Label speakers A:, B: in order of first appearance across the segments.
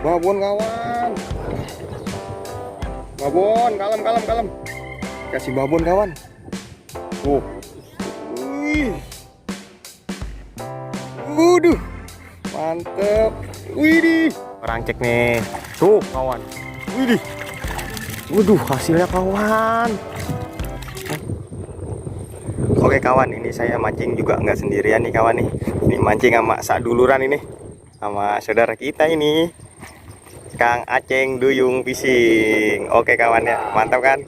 A: babon kawan. Babon, kalem. Kasih babon kawan. Tuh. Wih. Waduh. Mantep. Widih. Orang cek nih. Tuh kawan. Widih. Waduh, hasilnya kawan. Oke kawan, ini saya mancing juga nggak sendirian nih kawan nih. Ini mancing sama saduluran ini, sama saudara kita ini, Kang Aceng Duyung Fishing. Oke kawan ya, mantap kan?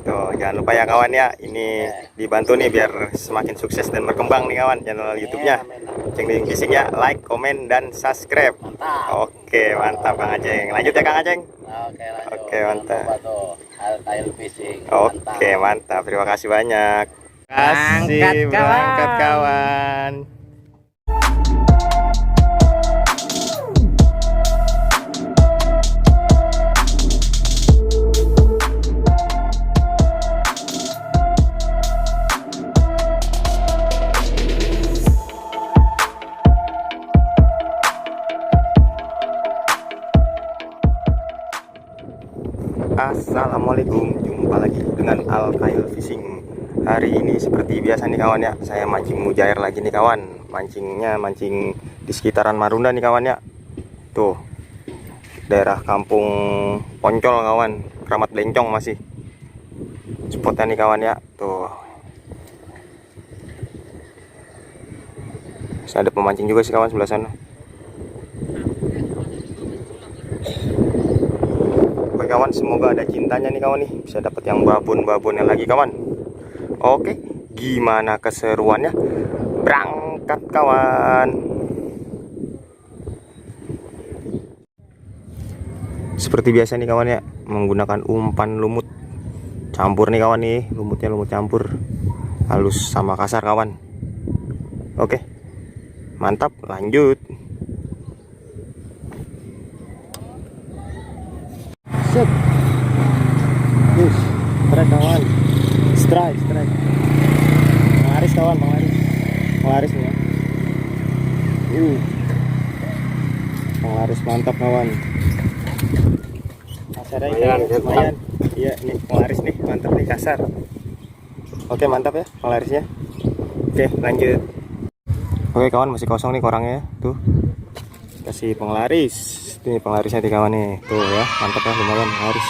A: Tuh, jangan lupa ya kawan ya, ini dibantu nih biar semakin sukses dan berkembang nih kawan channel YouTube-nya Aceng Duyung Fishing ya. Like, komen, dan subscribe.
B: Mantap.
A: Oke, mantap Kang Aceng. Lanjut ya Kang Aceng.
B: Oke, lanjut.
A: Oke, mantap.
B: Al Fishing.
A: Oke, mantap. Terima kasih banyak. Berangkat kawan. Assalamualaikum, jumpa lagi dengan Al Fishing. Hari ini seperti biasa nih kawan ya, saya mancing mujair lagi nih kawan. Mancingnya mancing di sekitaran Marunda nih kawan ya. Tuh, daerah kampung Poncol kawan, Kramat Lencong masih spotnya nih kawan ya. Tuh, ada pemancing juga sih kawan sebelah sana. Oke kawan, semoga ada cintanya nih kawan nih, bisa dapat yang babon-babonnya lagi kawan. Oke, gimana keseruannya? Berangkat kawan. Seperti biasa nih kawan ya, menggunakan umpan lumut campur nih kawan nih, lumutnya lumut campur halus sama kasar kawan. Oke, mantap, lanjut. Set. Strike kawan. Strike. Penglaris kawan, penglaris nih ya. Penglaris mantap kawan. Kasar ya, lumayan. Iya, nih penglaris nih, mantap nih, kasar. Oke, mantap ya penglarisnya. Oke, lanjut. Oke kawan, masih kosong nih korangnya tuh. Kasih penglaris. Ini penglarisnya nih kawan nih. Tuh ya, mantap ya, lumayan penglaris.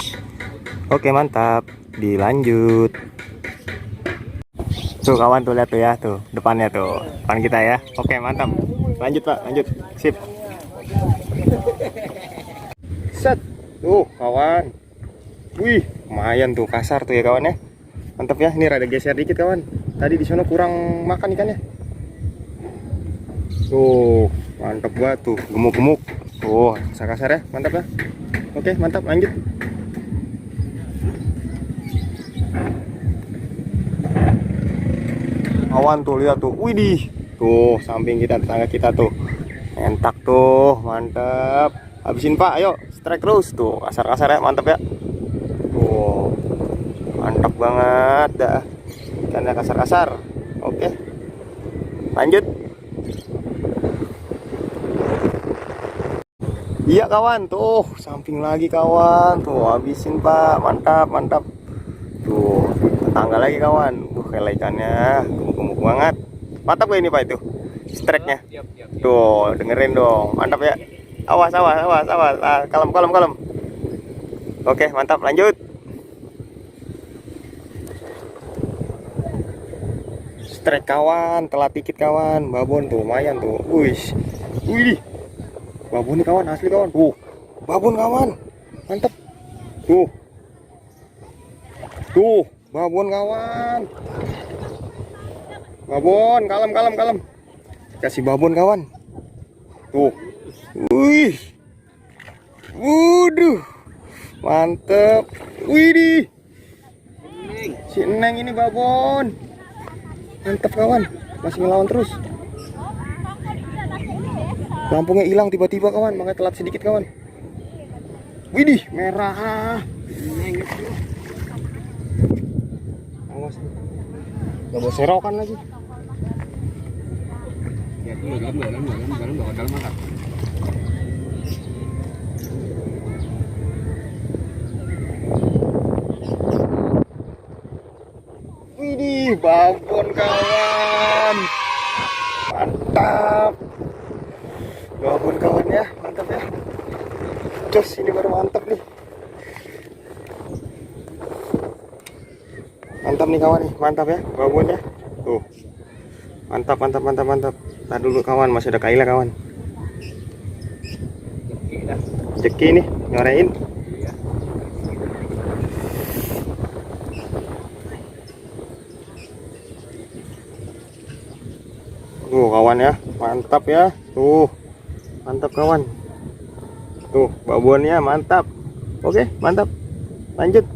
A: Oke, mantap. Dilanjut. Tuh kawan, tuh lihat tuh ya, tuh depannya tuh, depan kita ya. Oke, mantap. Lanjut Pak, lanjut. Sip. Set. Tuh kawan. Wih, lumayan tuh, kasar tuh ya kawan ya. Mantap ya. Ini rada geser dikit kawan. Tadi di sana kurang makan ikannya. Tuh, mantap banget tuh, gemuk-gemuk. Tuh, kasar ya, mantap ya. Oke, mantap, lanjut. Kawan tuh lihat tuh, widih, tuh samping kita, tetangga kita tuh, entak tuh, mantap. Habisin Pak, ayo strike terus tuh, kasar ya, mantap ya. Tuh, mantap banget dah, ikannya kasar. Oke, lanjut. Iya kawan, tuh samping lagi kawan, tuh habisin Pak, mantap. Tuh, tetangga lagi kawan. Kayak ikannya gemuk-gemuk banget. Mantap gak ini Pak itu strike-nya? Tuh, dengerin dong. Mantap ya. Awas. Ah, kalem. Oke, mantap. Lanjut. Strike kawan, telat dikit kawan. Babon tuh, lumayan tuh. Wih. Babon nih kawan, asli kawan. Tuh, babon kawan. Mantap. Tuh, babon kawan. Babon, kalem. Kasih babon kawan. Tuh. Wih. Waduh. Mantep. Widih. Si Neng ini babon. Mantep kawan. Masih ngelawan terus. Lampungnya hilang tiba-tiba kawan, makanya telat sedikit kawan. Widih, merah. Awas. Gak bawa serokan lagi. babon kawan. Mantap. Babon kawan ya, mantap ya. Jos, ini baru mantap nih. Mantap nih kawan nih, mantap ya babon ya. Tuh. Mantap, mantap, mantap, mantap. Tahan dulu kawan, masih ada kaila kawan. Jeki nih, nyorein. Tuh kawan ya, mantap ya. Tuh, mantap kawan. Tuh, babonnya mantap. Oke, mantap. Lanjut.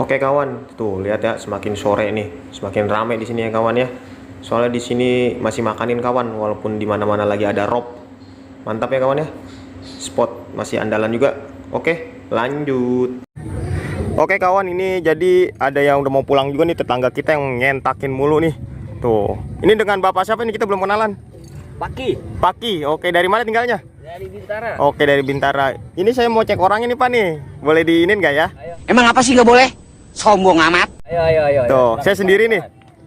A: Oke kawan, tuh lihat ya, semakin sore nih, semakin ramai di sini ya kawan ya. Soalnya di sini masih makanin kawan, walaupun di mana-mana lagi ada rob. Mantap ya kawan ya. Spot masih andalan juga. Oke, lanjut. Oke kawan, ini jadi ada yang udah mau pulang juga nih, tetangga kita yang ngentakin mulu nih. Tuh, ini dengan bapak siapa nih, kita belum kenalan. Paki, oke, dari mana tinggalnya?
B: Dari Bintara.
A: Oke, dari Bintara. Ini saya mau cek orangnya nih pak nih, boleh diinin nggak ya?
B: Ayo.
C: Emang apa sih nggak boleh? Sombong amat.
B: Ayo.
A: Tuh, saya sendiri nih,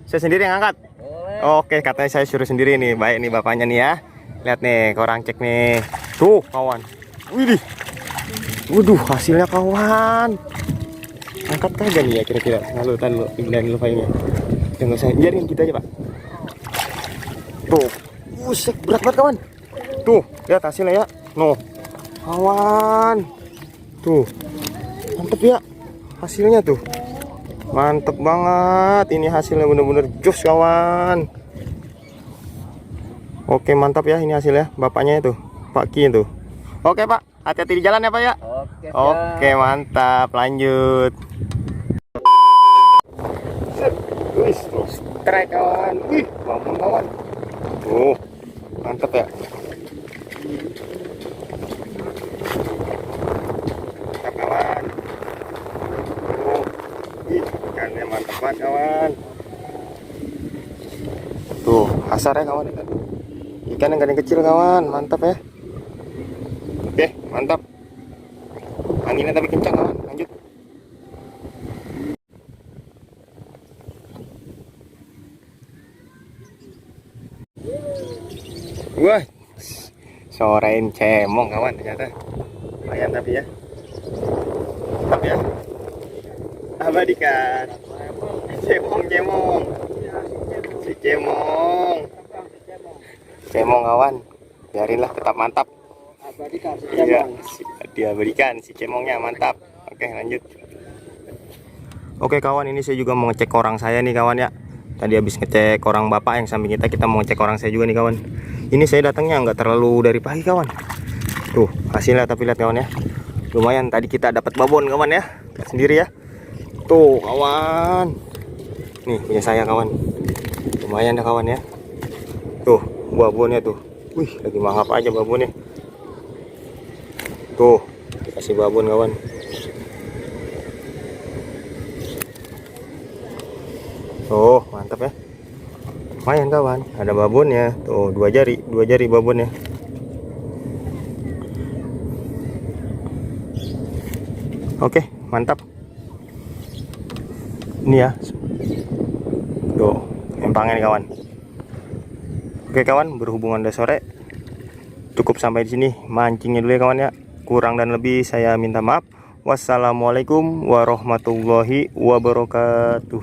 A: saya sendiri yang angkat.
B: Boleh.
A: Oke, katanya saya suruh sendiri nih, baik nih bapaknya nih ya. Lihat nih, korang cek nih. Tuh kawan, widih, waduh hasilnya kawan. Angkat kagak nih ya kira-kira? Tahan lu, pindahin dulu filenya. Jangan usah, biarin kita aja pak. Tuh, buset, berat banget kawan. Tuh, lihat hasilnya ya. No, kawan. Tuh, mantep ya hasilnya tuh. Mantep banget, ini hasilnya bener-bener jos kawan. Oke, mantap ya ini hasilnya, bapaknya itu, Pak Ki itu. Oke pak, hati-hati di jalan ya pak ya.
B: Oke.
A: Oke, mantap, lanjut. Wih, strike kawan. Wih, babon kawan. Mantap ya. Mantap kawan. Ikannya mantap banget kawan. Tuh, hasar ya kawan. Ikan yang gading kecil kawan, mantap ya. Oke, mantap. Anginnya tapi kencang kawan, lanjut. Wah, sorein cemong kawan ternyata. Lumayan tapi ya. Mantap ya. Abadikan. Cemong. Si cemong. Cemong kawan. Biarinlah tetap mantap. Iya, diabadikan si cemongnya mantap. Oke, lanjut. Oke kawan, ini saya juga mau ngecek orang saya nih kawan ya. Tadi habis ngecek orang bapak yang samping kita mau ngecek orang saya juga nih kawan. Ini saya datangnya nggak terlalu dari pagi kawan. Tuh hasilnya, tapi lihat kawan ya, lumayan. Tadi kita dapat babon kawan ya, lihat sendiri ya. Tuh kawan, nih punya saya kawan, lumayan dah kawan ya. Tuh babonnya tuh, wih lagi mangap aja babonnya. Tuh dikasih babon kawan. Oh mantap ya, lumayan kawan, ada babonnya tuh, dua jari babonnya. Oke mantap, ini ya tuh empangnya nih kawan. Oke kawan, berhubungan udah sore, cukup sampai di sini mancingnya dulu ya kawan ya. Kurang dan lebih saya minta maaf. Wassalamualaikum warahmatullahi wabarakatuh.